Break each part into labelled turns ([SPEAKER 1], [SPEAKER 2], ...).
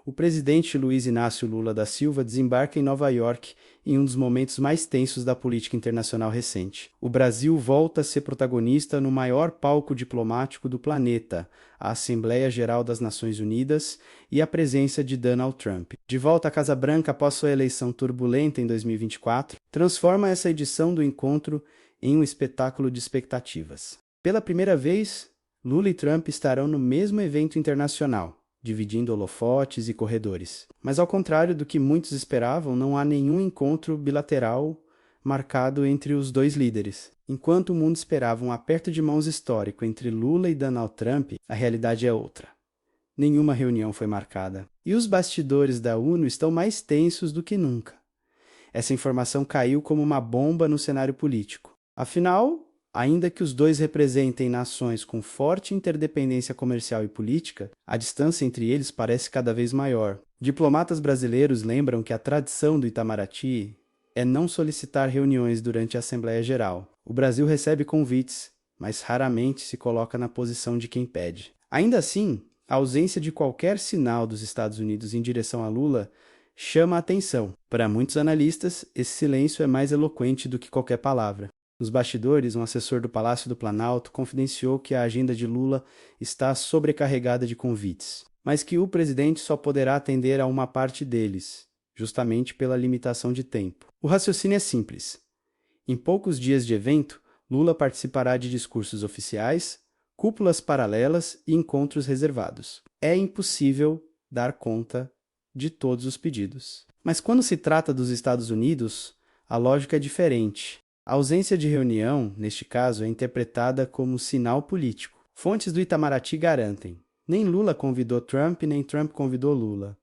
[SPEAKER 1] o presidente Luiz Inácio Lula da Silva desembarca em Nova York em um dos momentos mais tensos da política internacional recente. O Brasil volta a ser protagonista no maior palco diplomático do planeta, a Assembleia Geral das Nações Unidas, e a presença de Donald Trump. De volta à Casa Branca após sua eleição turbulenta em 2024, transforma essa edição do encontro em um espetáculo de expectativas. Pela primeira vez, Lula e Trump estarão no mesmo evento internacional, dividindo holofotes e corredores. Mas ao contrário do que muitos esperavam, não há nenhum encontro bilateral marcado entre os dois líderes. Enquanto o mundo esperava um aperto de mãos histórico entre Lula e Donald Trump, a realidade é outra. Nenhuma reunião foi marcada. E os bastidores da ONU estão mais tensos do que nunca. Essa informação caiu como uma bomba no cenário político. Afinal, ainda que os dois representem nações com forte interdependência comercial e política, a distância entre eles parece cada vez maior. Diplomatas brasileiros lembram que a tradição do Itamaraty é não solicitar reuniões durante a Assembleia Geral. O Brasil recebe convites, mas raramente se coloca na posição de quem pede. Ainda assim, a ausência de qualquer sinal dos Estados Unidos em direção a Lula chama a atenção. Para muitos analistas, esse silêncio é mais eloquente do que qualquer palavra. Nos bastidores, um assessor do Palácio do Planalto confidenciou que a agenda de Lula está sobrecarregada de convites, mas que o presidente só poderá atender a uma parte deles, justamente pela limitação de tempo. O raciocínio é simples. Em poucos dias de evento, Lula participará de discursos oficiais, cúpulas paralelas e encontros reservados. É impossível dar conta de todos os pedidos. Mas quando se trata dos Estados Unidos, a lógica é diferente. A ausência de reunião, neste caso, é interpretada como sinal político. Fontes do Itamaraty garantem: nem Lula convidou Trump, nem Trump convidou Lula.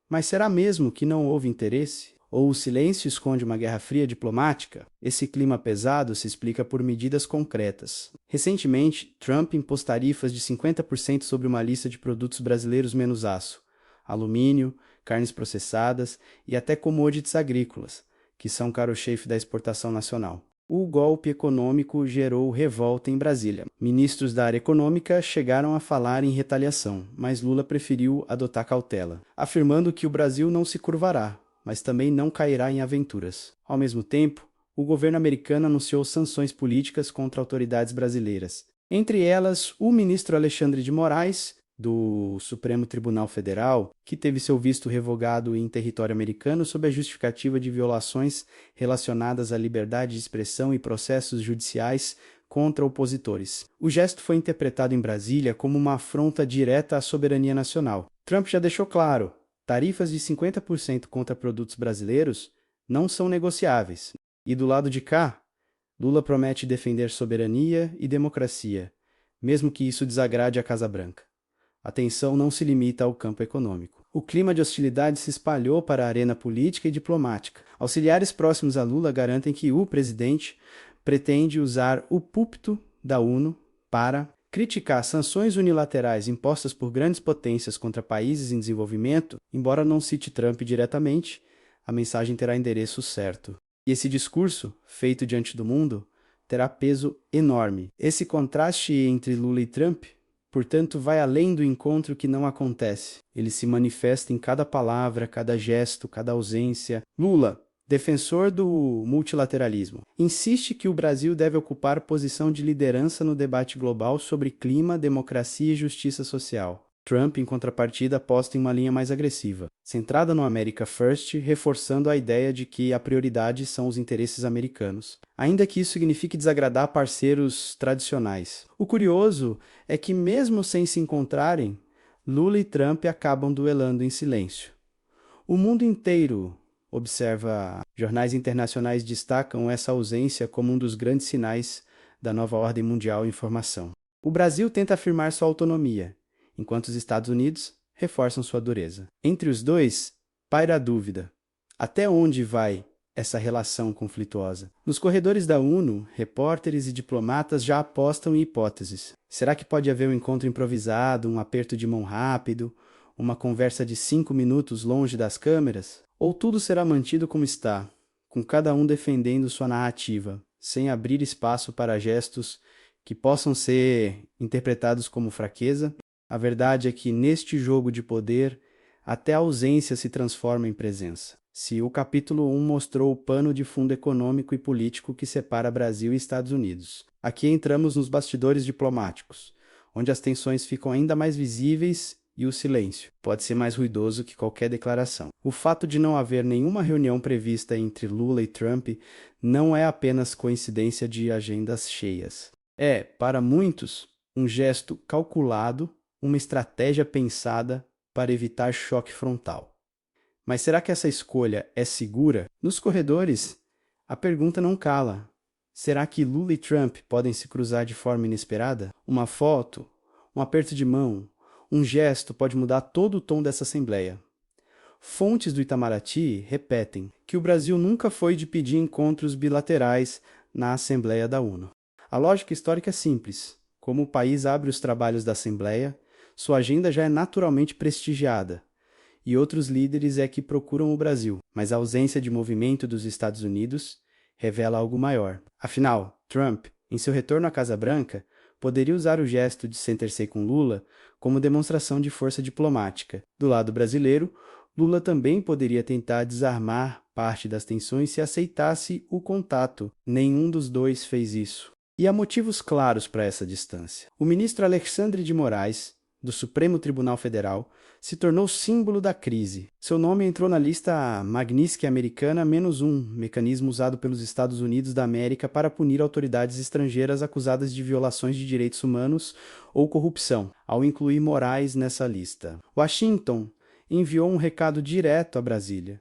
[SPEAKER 1] Mas será mesmo que não houve interesse? Ou o silêncio esconde uma guerra fria diplomática? Esse clima pesado se explica por medidas concretas. Recentemente, Trump impôs tarifas de 50% sobre uma lista de produtos brasileiros menos aço, alumínio, carnes processadas e até commodities agrícolas, que são carro-chefe da exportação nacional. O golpe econômico gerou revolta em Brasília. Ministros da área econômica chegaram a falar em retaliação, mas Lula preferiu adotar cautela, afirmando que o Brasil não se curvará, mas também não cairá em aventuras. Ao mesmo tempo, o governo americano anunciou sanções políticas contra autoridades brasileiras. Entre elas, o ministro Alexandre de Moraes, do Supremo Tribunal Federal, que teve seu visto revogado em território americano sob a justificativa de violações relacionadas à liberdade de expressão e processos judiciais contra opositores. O gesto foi interpretado em Brasília como uma afronta direta à soberania nacional. Trump já deixou claro: tarifas de 50% contra produtos brasileiros não são negociáveis. E do lado de cá, Lula promete defender soberania e democracia, mesmo que isso desagrade a Casa Branca. A tensão não se limita ao campo econômico. O clima de hostilidade se espalhou para a arena política e diplomática. Auxiliares próximos a Lula garantem que o presidente pretende usar o púlpito da ONU para criticar sanções unilaterais impostas por grandes potências contra países em desenvolvimento. Embora não cite Trump diretamente, a mensagem terá endereço certo. E esse discurso, feito diante do mundo, terá peso enorme. Esse contraste entre Lula e Trump, portanto, vai além do encontro que não acontece. Ele se manifesta em cada palavra, cada gesto, cada ausência. Lula, defensor do multilateralismo, insiste que o Brasil deve ocupar posição de liderança no debate global sobre clima, democracia e justiça social. Trump, em contrapartida, aposta em uma linha mais agressiva, centrada no America First, reforçando a ideia de que a prioridade são os interesses americanos, ainda que isso signifique desagradar parceiros tradicionais. O curioso é que, mesmo sem se encontrarem, Lula e Trump acabam duelando em silêncio. O mundo inteiro observa. Jornais internacionais destacam essa ausência como um dos grandes sinais da nova ordem mundial em formação. O Brasil tenta afirmar sua autonomia, enquanto os Estados Unidos reforçam sua dureza. Entre os dois, paira a dúvida: até onde vai essa relação conflituosa? Nos corredores da ONU, repórteres e diplomatas já apostam em hipóteses. Será que pode haver um encontro improvisado, um aperto de mão rápido, uma conversa de 5 minutos longe das câmeras? Ou tudo será mantido como está, com cada um defendendo sua narrativa, sem abrir espaço para gestos que possam ser interpretados como fraqueza? A verdade é que, neste jogo de poder, até a ausência se transforma em presença. Se o capítulo 1 mostrou o pano de fundo econômico e político que separa Brasil e Estados Unidos, aqui entramos nos bastidores diplomáticos, onde as tensões ficam ainda mais visíveis e o silêncio pode ser mais ruidoso que qualquer declaração. O fato de não haver nenhuma reunião prevista entre Lula e Trump não é apenas coincidência de agendas cheias. É, para muitos, um gesto calculado, uma estratégia pensada para evitar choque frontal. Mas será que essa escolha é segura? Nos corredores, a pergunta não cala. Será que Lula e Trump podem se cruzar de forma inesperada? Uma foto, um aperto de mão, um gesto pode mudar todo o tom dessa assembleia. Fontes do Itamaraty repetem que o Brasil nunca foi de pedir encontros bilaterais na Assembleia da ONU. A lógica histórica é simples. Como o país abre os trabalhos da Assembleia, sua agenda já é naturalmente prestigiada. E outros líderes é que procuram o Brasil, mas a ausência de movimento dos Estados Unidos revela algo maior. Afinal, Trump, em seu retorno à Casa Branca, poderia usar o gesto de se entercer com Lula como demonstração de força diplomática. Do lado brasileiro, Lula também poderia tentar desarmar parte das tensões se aceitasse o contato. Nenhum dos dois fez isso. E há motivos claros para essa distância. O ministro Alexandre de Moraes, do Supremo Tribunal Federal, se tornou símbolo da crise. Seu nome entrou na lista Magnitsky Americana -1, mecanismo usado pelos Estados Unidos da América para punir autoridades estrangeiras acusadas de violações de direitos humanos ou corrupção, ao incluir Moraes nessa lista. Washington enviou um recado direto a Brasília.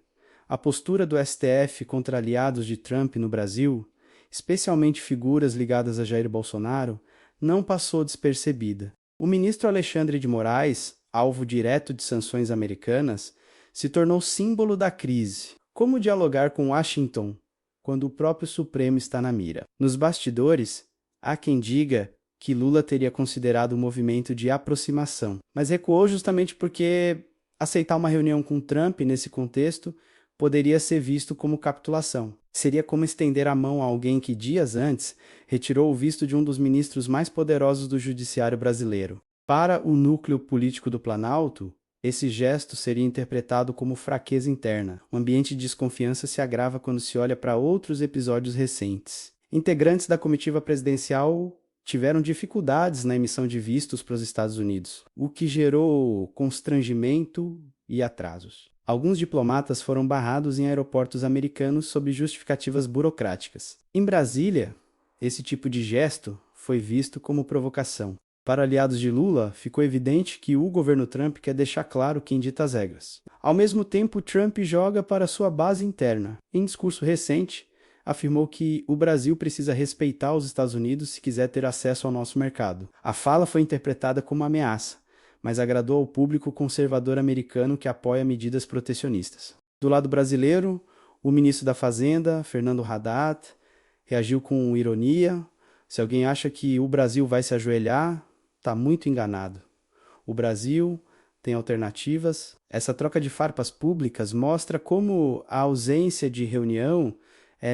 [SPEAKER 1] A postura do STF contra aliados de Trump no Brasil, especialmente figuras ligadas a Jair Bolsonaro, não passou despercebida. O ministro Alexandre de Moraes, alvo direto de sanções americanas, se tornou símbolo da crise. Como dialogar com Washington quando o próprio Supremo está na mira? Nos bastidores, há quem diga que Lula teria considerado o movimento de aproximação, mas recuou justamente porque aceitar uma reunião com Trump nesse contexto poderia ser visto como capitulação. Seria como estender a mão a alguém que dias antes retirou o visto de um dos ministros mais poderosos do judiciário brasileiro. Para o núcleo político do Planalto, esse gesto seria interpretado como fraqueza interna. O ambiente de desconfiança se agrava quando se olha para outros episódios recentes. Integrantes da comitiva presidencial tiveram dificuldades na emissão de vistos para os Estados Unidos, o que gerou constrangimento e atrasos. Alguns diplomatas foram barrados em aeroportos americanos sob justificativas burocráticas. Em Brasília, esse tipo de gesto foi visto como provocação. Para aliados de Lula, ficou evidente que o governo Trump quer deixar claro quem dita as regras. Ao mesmo tempo, Trump joga para sua base interna. Em discurso recente, afirmou que o Brasil precisa respeitar os Estados Unidos se quiser ter acesso ao nosso mercado. A fala foi interpretada como ameaça, mas agradou ao público conservador americano que apoia medidas protecionistas. Do lado brasileiro, o ministro da Fazenda, Fernando Haddad, reagiu com ironia. Se alguém acha que o Brasil vai se ajoelhar, está muito enganado. O Brasil tem alternativas. Essa troca de farpas públicas mostra como a ausência de reunião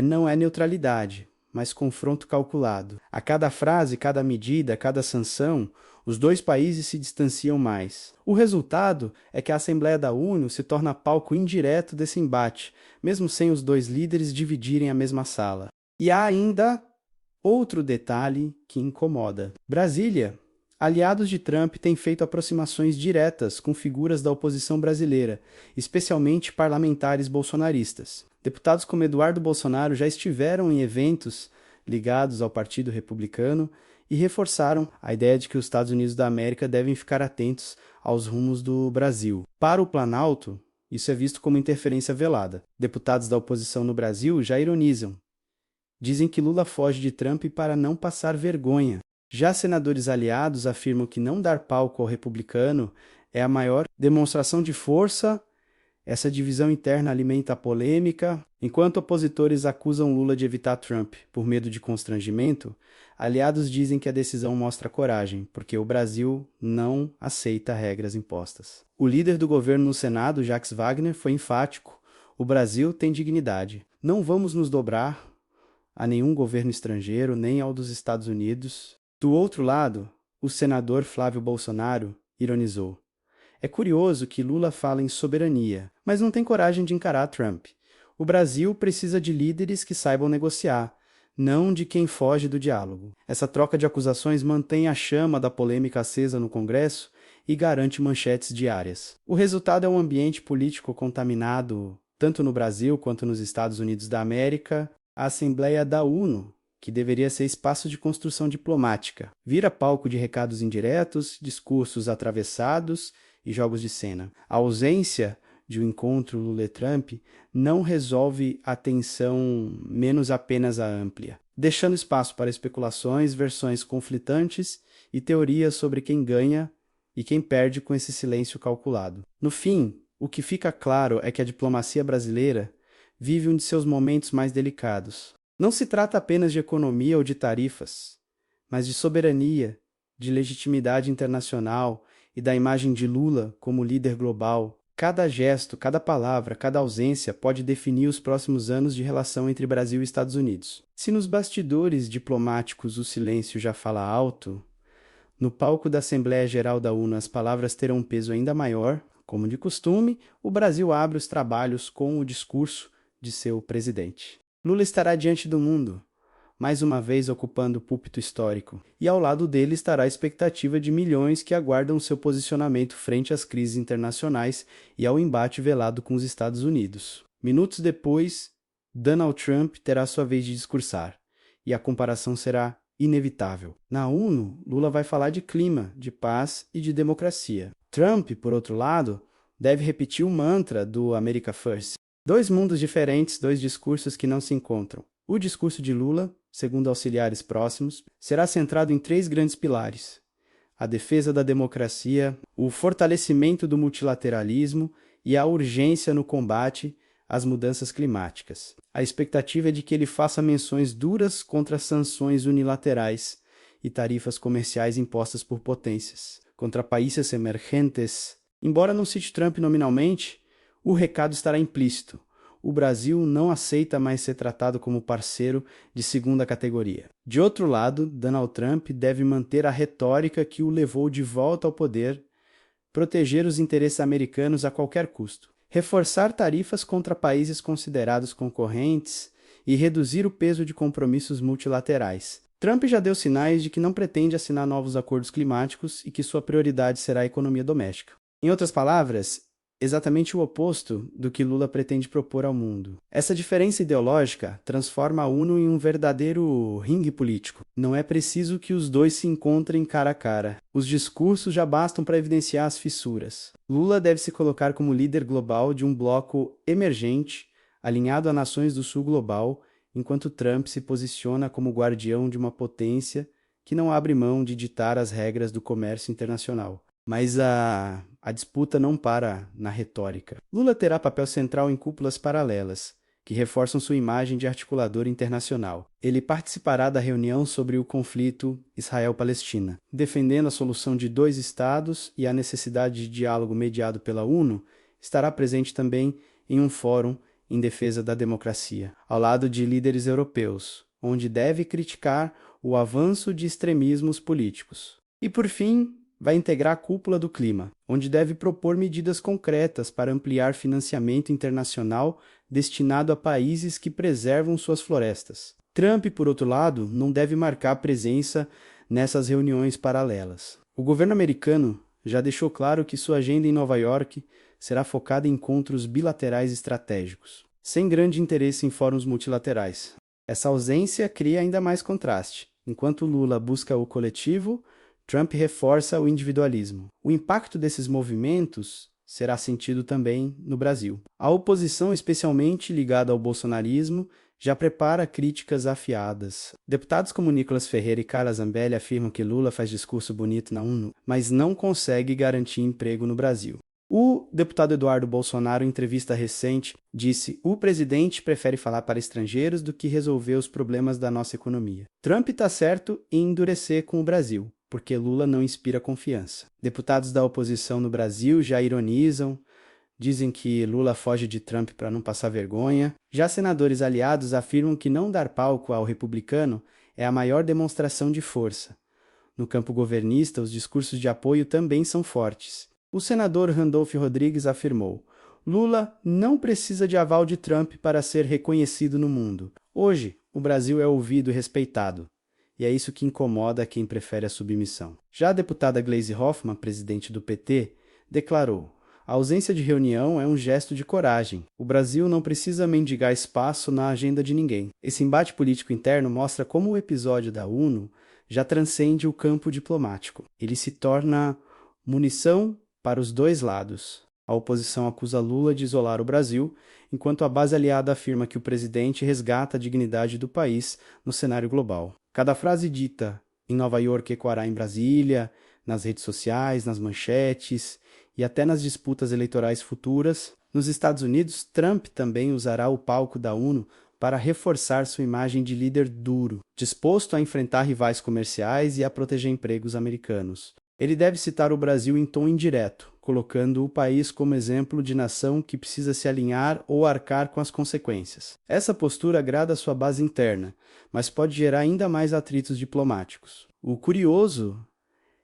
[SPEAKER 1] não é neutralidade, mas confronto calculado. A cada frase, cada medida, cada sanção, os dois países se distanciam mais. O resultado é que a Assembleia da ONU se torna palco indireto desse embate, mesmo sem os dois líderes dividirem a mesma sala. E há ainda outro detalhe que incomoda. Brasília. Aliados de Trump têm feito aproximações diretas com figuras da oposição brasileira, especialmente parlamentares bolsonaristas. Deputados como Eduardo Bolsonaro já estiveram em eventos ligados ao Partido Republicano e reforçaram a ideia de que os Estados Unidos da América devem ficar atentos aos rumos do Brasil. Para o Planalto, isso é visto como interferência velada. Deputados da oposição no Brasil já ironizam. Dizem que Lula foge de Trump para não passar vergonha. Já senadores aliados afirmam que não dar palco ao republicano é a maior demonstração de força. Essa divisão interna alimenta a polêmica. Enquanto opositores acusam Lula de evitar Trump por medo de constrangimento, aliados dizem que a decisão mostra coragem, porque o Brasil não aceita regras impostas. O líder do governo no Senado, Jacques Wagner, foi enfático. O Brasil tem dignidade. Não vamos nos dobrar a nenhum governo estrangeiro, nem ao dos Estados Unidos. Do outro lado, o senador Flávio Bolsonaro ironizou. É curioso que Lula fala em soberania, mas não tem coragem de encarar Trump. O Brasil precisa de líderes que saibam negociar, não de quem foge do diálogo. Essa troca de acusações mantém a chama da polêmica acesa no Congresso e garante manchetes diárias. O resultado é um ambiente político contaminado, tanto no Brasil quanto nos Estados Unidos da América. A Assembleia da ONU, que deveria ser espaço de construção diplomática, vira palco de recados indiretos, discursos atravessados e jogos de cena. A ausência de um encontro Lula-Trump não resolve a tensão, menos apenas a amplia, deixando espaço para especulações, versões conflitantes e teorias sobre quem ganha e quem perde com esse silêncio calculado. No fim, o que fica claro é que a diplomacia brasileira vive um de seus momentos mais delicados. Não se trata apenas de economia ou de tarifas, mas de soberania, de legitimidade internacional e da imagem de Lula como líder global. Cada gesto, cada palavra, cada ausência pode definir os próximos anos de relação entre Brasil e Estados Unidos. Se nos bastidores diplomáticos o silêncio já fala alto, no palco da Assembleia Geral da ONU as palavras terão um peso ainda maior. Como de costume, o Brasil abre os trabalhos com o discurso de seu presidente. Lula estará diante do mundo, mais uma vez ocupando o púlpito histórico, e ao lado dele estará a expectativa de milhões que aguardam seu posicionamento frente às crises internacionais e ao embate velado com os Estados Unidos. Minutos depois, Donald Trump terá sua vez de discursar, e a comparação será inevitável. Na ONU, Lula vai falar de clima, de paz e de democracia. Trump, por outro lado, deve repetir o mantra do America First. Dois mundos diferentes, dois discursos que não se encontram. O discurso de Lula, segundo auxiliares próximos, será centrado em três grandes pilares: a defesa da democracia, o fortalecimento do multilateralismo e a urgência no combate às mudanças climáticas. A expectativa é de que ele faça menções duras contra sanções unilaterais e tarifas comerciais impostas por potências, contra países emergentes. Embora não cite Trump nominalmente, o recado estará implícito. O Brasil não aceita mais ser tratado como parceiro de segunda categoria. De outro lado, Donald Trump deve manter a retórica que o levou de volta ao poder, proteger os interesses americanos a qualquer custo, reforçar tarifas contra países considerados concorrentes e reduzir o peso de compromissos multilaterais. Trump já deu sinais de que não pretende assinar novos acordos climáticos e que sua prioridade será a economia doméstica. Em outras palavras, exatamente o oposto do que Lula pretende propor ao mundo. Essa diferença ideológica transforma a ONU em um verdadeiro ringue político. Não é preciso que os dois se encontrem cara a cara. Os discursos já bastam para evidenciar as fissuras. Lula deve se colocar como líder global de um bloco emergente, alinhado a nações do sul global, enquanto Trump se posiciona como guardião de uma potência que não abre mão de ditar as regras do comércio internacional. Mas a disputa não para na retórica. Lula terá papel central em cúpulas paralelas, que reforçam sua imagem de articulador internacional. Ele participará da reunião sobre o conflito Israel-Palestina, defendendo a solução de dois estados e a necessidade de diálogo mediado pela ONU. Estará presente também em um fórum em defesa da democracia, ao lado de líderes europeus, onde deve criticar o avanço de extremismos políticos. E, por fim, vai integrar a cúpula do clima, onde deve propor medidas concretas para ampliar financiamento internacional destinado a países que preservam suas florestas. Trump, por outro lado, não deve marcar presença nessas reuniões paralelas. O governo americano já deixou claro que sua agenda em Nova York será focada em encontros bilaterais estratégicos, sem grande interesse em fóruns multilaterais. Essa ausência cria ainda mais contraste. Enquanto Lula busca o coletivo, Trump reforça o individualismo. O impacto desses movimentos será sentido também no Brasil. A oposição, especialmente ligada ao bolsonarismo, já prepara críticas afiadas. Deputados como Nicolas Ferreira e Carla Zambelli afirmam que Lula faz discurso bonito na ONU, mas não consegue garantir emprego no Brasil. O deputado Eduardo Bolsonaro, em entrevista recente, disse: "O presidente prefere falar para estrangeiros do que resolver os problemas da nossa economia." Trump está certo em endurecer com o Brasil, porque Lula não inspira confiança. Deputados da oposição no Brasil já ironizam, dizem que Lula foge de Trump para não passar vergonha. Já senadores aliados afirmam que não dar palco ao republicano é a maior demonstração de força. No campo governista, os discursos de apoio também são fortes. O senador Randolph Rodrigues afirmou: Lula não precisa de aval de Trump para ser reconhecido no mundo. Hoje, o Brasil é ouvido e respeitado. E é isso que incomoda quem prefere a submissão. Já a deputada Gleisi Hoffmann, presidente do PT, declarou: a ausência de reunião é um gesto de coragem. O Brasil não precisa mendigar espaço na agenda de ninguém. Esse embate político interno mostra como o episódio da ONU já transcende o campo diplomático. Ele se torna munição para os dois lados. A oposição acusa Lula de isolar o Brasil, enquanto a base aliada afirma que o presidente resgata a dignidade do país no cenário global. Cada frase dita em Nova York ecoará em Brasília, nas redes sociais, nas manchetes e até nas disputas eleitorais futuras. Nos Estados Unidos, Trump também usará o palco da ONU para reforçar sua imagem de líder duro, disposto a enfrentar rivais comerciais e a proteger empregos americanos. Ele deve citar o Brasil em tom indireto, colocando o país como exemplo de nação que precisa se alinhar ou arcar com as consequências. Essa postura agrada a sua base interna, mas pode gerar ainda mais atritos diplomáticos. O curioso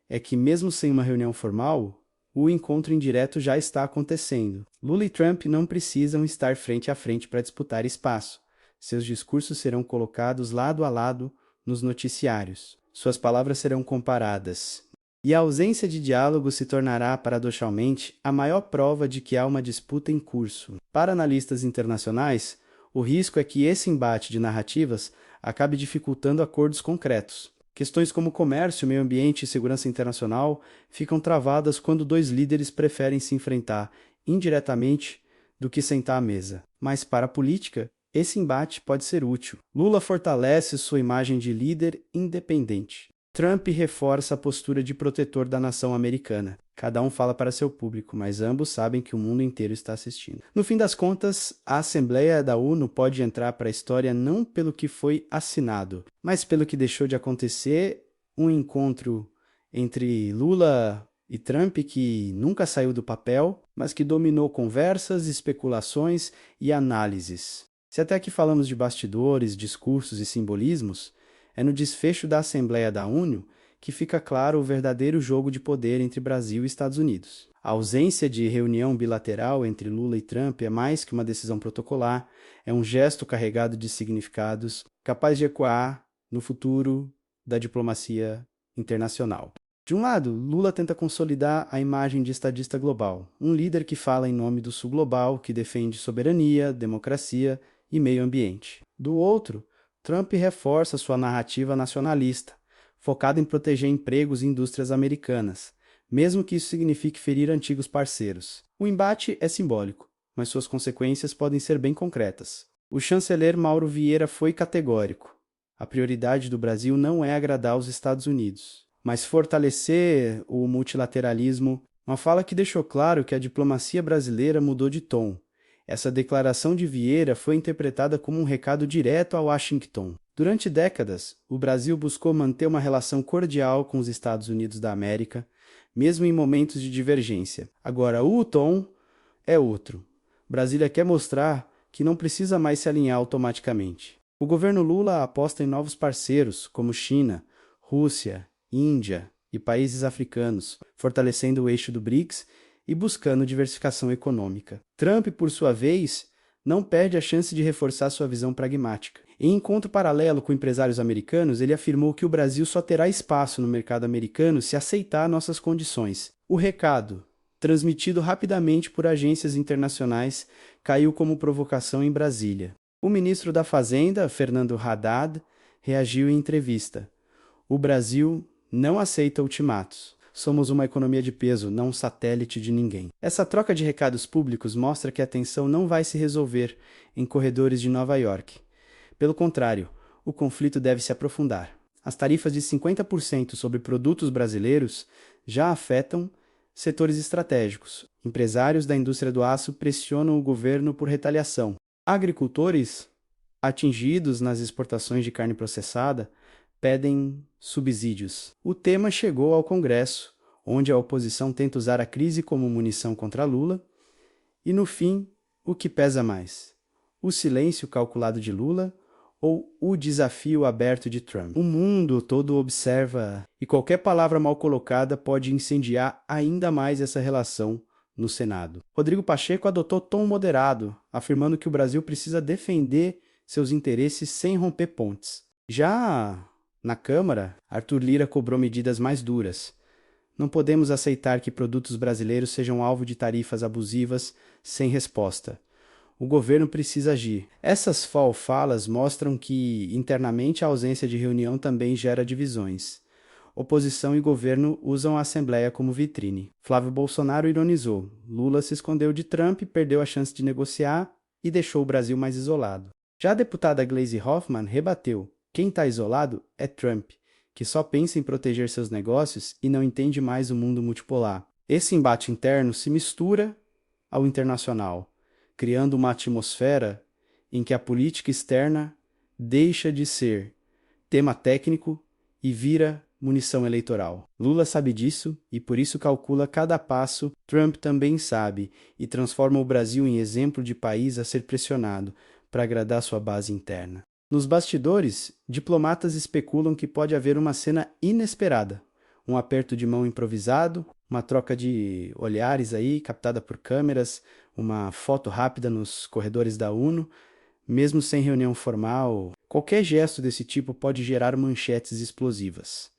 [SPEAKER 1] é que, mesmo sem uma reunião formal, o encontro indireto já está acontecendo. Lula e Trump não precisam estar frente a frente para disputar espaço. Seus discursos serão colocados lado a lado nos noticiários. Suas palavras serão comparadas. E a ausência de diálogo se tornará, paradoxalmente, a maior prova de que há uma disputa em curso. Para analistas internacionais, o risco é que esse embate de narrativas acabe dificultando acordos concretos. Questões como comércio, meio ambiente e segurança internacional ficam travadas quando dois líderes preferem se enfrentar indiretamente do que sentar à mesa. Mas para a política, esse embate pode ser útil. Lula fortalece sua imagem de líder independente. Trump reforça a postura de protetor da nação americana. Cada um fala para seu público, mas ambos sabem que o mundo inteiro está assistindo. No fim das contas, a Assembleia da ONU pode entrar para a história não pelo que foi assinado, mas pelo que deixou de acontecer, um encontro entre Lula e Trump que nunca saiu do papel, mas que dominou conversas, especulações e análises. Se até aqui falamos de bastidores, discursos e simbolismos, é no desfecho da Assembleia da ONU que fica claro o verdadeiro jogo de poder entre Brasil e Estados Unidos. A ausência de reunião bilateral entre Lula e Trump é mais que uma decisão protocolar, é um gesto carregado de significados, capaz de ecoar no futuro da diplomacia internacional. De um lado, Lula tenta consolidar a imagem de estadista global, um líder que fala em nome do Sul global, que defende soberania, democracia e meio ambiente. Do outro, Trump reforça sua narrativa nacionalista, focada em proteger empregos e indústrias americanas, mesmo que isso signifique ferir antigos parceiros. O embate é simbólico, mas suas consequências podem ser bem concretas. O chanceler Mauro Vieira foi categórico. A prioridade do Brasil não é agradar os Estados Unidos, mas fortalecer o multilateralismo, uma fala que deixou claro que a diplomacia brasileira mudou de tom. Essa declaração de Vieira foi interpretada como um recado direto a Washington. Durante décadas, o Brasil buscou manter uma relação cordial com os Estados Unidos da América, mesmo em momentos de divergência. Agora, o tom é outro. Brasília quer mostrar que não precisa mais se alinhar automaticamente. O governo Lula aposta em novos parceiros, como China, Rússia, Índia e países africanos, fortalecendo o eixo do BRICS e buscando diversificação econômica. Trump, por sua vez, não perde a chance de reforçar sua visão pragmática. Em encontro paralelo com empresários americanos, ele afirmou que o Brasil só terá espaço no mercado americano se aceitar nossas condições. O recado, transmitido rapidamente por agências internacionais, caiu como provocação em Brasília. O ministro da Fazenda, Fernando Haddad, reagiu em entrevista: "O Brasil não aceita ultimatos. Somos uma economia de peso, não um satélite de ninguém." Essa troca de recados públicos mostra que a tensão não vai se resolver em corredores de Nova York. Pelo contrário, o conflito deve se aprofundar. As tarifas de 50% sobre produtos brasileiros já afetam setores estratégicos. Empresários da indústria do aço pressionam o governo por retaliação. Agricultores, atingidos nas exportações de carne processada, pedem subsídios. O tema chegou ao Congresso, onde a oposição tenta usar a crise como munição contra Lula. E no fim, o que pesa mais? O silêncio calculado de Lula ou o desafio aberto de Trump. O mundo todo observa e qualquer palavra mal colocada pode incendiar ainda mais essa relação no Senado. Rodrigo Pacheco adotou tom moderado, afirmando que o Brasil precisa defender seus interesses sem romper pontes. Já na Câmara, Arthur Lira cobrou medidas mais duras. Não podemos aceitar que produtos brasileiros sejam alvo de tarifas abusivas sem resposta. O governo precisa agir. Essas falas mostram que, internamente, a ausência de reunião também gera divisões. Oposição e governo usam a Assembleia como vitrine. Flávio Bolsonaro ironizou. Lula se escondeu de Trump, perdeu a chance de negociar e deixou o Brasil mais isolado. Já a deputada Gleisi Hoffmann rebateu. Quem está isolado é Trump, que só pensa em proteger seus negócios e não entende mais o mundo multipolar. Esse embate interno se mistura ao internacional, criando uma atmosfera em que a política externa deixa de ser tema técnico e vira munição eleitoral. Lula sabe disso e por isso calcula cada passo. Trump também sabe e transforma o Brasil em exemplo de país a ser pressionado para agradar sua base interna. Nos bastidores, diplomatas especulam que pode haver uma cena inesperada, um aperto de mão improvisado, uma troca de olhares aí, captada por câmeras, uma foto rápida nos corredores da ONU, mesmo sem reunião formal. Qualquer gesto desse tipo pode gerar manchetes explosivas.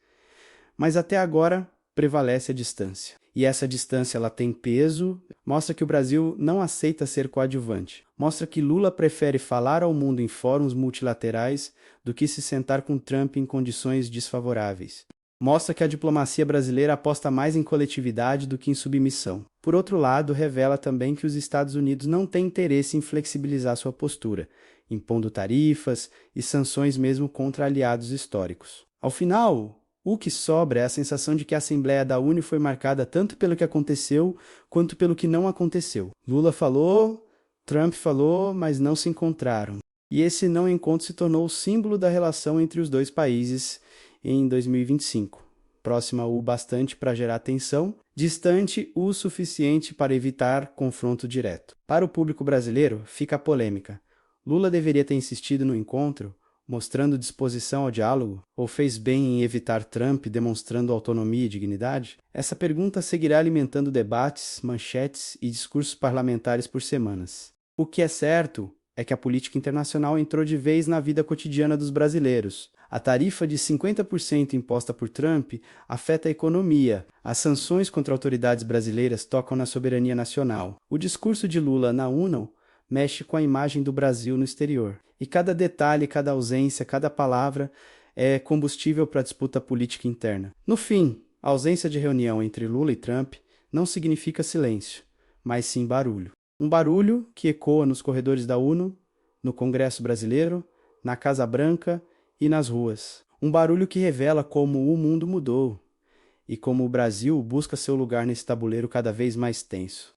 [SPEAKER 1] Mas até agora prevalece a distância. E essa distância ela tem peso, mostra que o Brasil não aceita ser coadjuvante. Mostra que Lula prefere falar ao mundo em fóruns multilaterais do que se sentar com Trump em condições desfavoráveis. Mostra que a diplomacia brasileira aposta mais em coletividade do que em submissão. Por outro lado, revela também que os Estados Unidos não têm interesse em flexibilizar sua postura, impondo tarifas e sanções mesmo contra aliados históricos. Ao final, o que sobra é a sensação de que a Assembleia da ONU foi marcada tanto pelo que aconteceu quanto pelo que não aconteceu. Lula falou, Trump falou, mas não se encontraram. E esse não encontro se tornou o símbolo da relação entre os dois países em 2025. Próxima o bastante para gerar tensão, distante o suficiente para evitar confronto direto. Para o público brasileiro, fica a polêmica. Lula deveria ter insistido no encontro, mostrando disposição ao diálogo, ou fez bem em evitar Trump, demonstrando autonomia e dignidade? Essa pergunta seguirá alimentando debates, manchetes e discursos parlamentares por semanas. O que é certo é que a política internacional entrou de vez na vida cotidiana dos brasileiros. A tarifa de 50% imposta por Trump afeta a economia. As sanções contra autoridades brasileiras tocam na soberania nacional. O discurso de Lula na ONU mexe com a imagem do Brasil no exterior. E cada detalhe, cada ausência, cada palavra é combustível para a disputa política interna. No fim, a ausência de reunião entre Lula e Trump não significa silêncio, mas sim barulho. Um barulho que ecoa nos corredores da ONU, no Congresso brasileiro, na Casa Branca e nas ruas. Um barulho que revela como o mundo mudou e como o Brasil busca seu lugar nesse tabuleiro cada vez mais tenso.